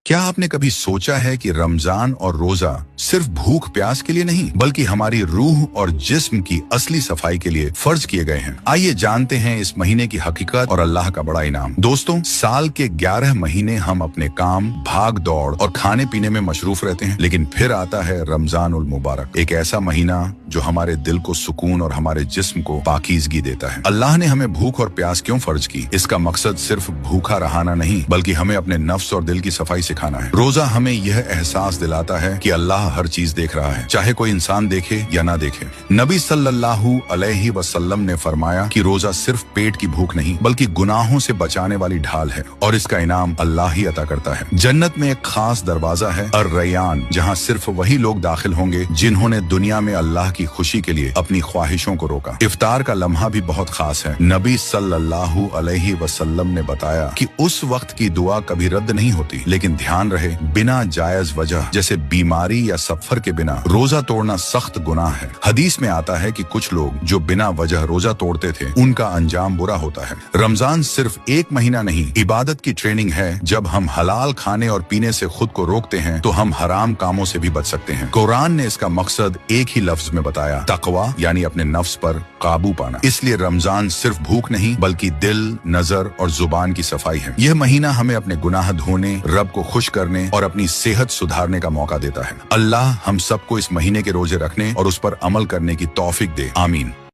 क्या आपने कभी सोचा है कि रमजान और रोजा सिर्फ भूख प्यास के लिए नहीं बल्कि हमारी रूह और जिस्म की असली सफाई के लिए फर्ज किए गए हैं। आइए जानते हैं इस महीने की हकीकत और अल्लाह का बड़ा इनाम। दोस्तों, साल के 11 महीने हम अपने काम, भाग दौड़ और खाने पीने में मशरूफ रहते हैं, लेकिन फिर आता है रमजान उल मुबारक, एक ऐसा महीना जो हमारे दिल को सुकून और हमारे जिस्म को पाकीज़गी देता है। अल्लाह ने हमें भूख और प्यास क्यों फर्ज की? इसका मकसद सिर्फ भूखा रहाना नहीं बल्कि हमें अपने नफ्स और दिल की सफाई सिखाना है। रोजा हमें यह एहसास दिलाता है कि अल्लाह हर चीज देख रहा है, चाहे कोई इंसान देखे या ना देखे। नबी सल्लल्लाहु अलैहि वसल्लम ने फरमाया कि रोजा सिर्फ पेट की भूख नहीं बल्कि गुनाहों से बचाने वाली ढाल है और इसका इनाम अल्लाह ही अता करता है। जन्नत में एक खास दरवाजा है, अर-रैयान, जहाँ सिर्फ वही लोग दाखिल होंगे जिन्होंने दुनिया में अल्लाह की खुशी के लिए अपनी ख्वाहिशों को रोका। इफ्तार का लम्हा भी बहुत खास है। नबी सल्लल्लाहु अलैहि वसल्लम ने बताया कि उस वक्त की दुआ कभी रद्द नहीं होती, लेकिन ध्यान रहे, बिना जायज वजह जैसे बीमारी या सफर के बिना रोजा तोड़ना सख्त गुनाह है। हदीस में आता है कि कुछ लोग जो बिना वजह रोजा तोड़ते थे उनका अंजाम बुरा होता है। रमजान सिर्फ एक महीना नहीं, इबादत की ट्रेनिंग है। जब हम हलाल खाने और पीने से खुद को रोकते हैं तो हम हराम कामों से भी बच सकते हैं। कुरान ने इसका मकसद एक ही लफ्ज में बताया, तकवा, यानी अपने नफ्स पर काबू पाना। इसलिए रमजान सिर्फ भूख नहीं बल्कि दिल, नजर और जुबान की सफाई है। यह महीना हमें अपने गुनाह धोने, रब को खुश करने और अपनी सेहत सुधारने का मौका देता है। अल्लाह हम सबको इस महीने के रोजे रखने और उस पर अमल करने की तौफीक दे। आमीन।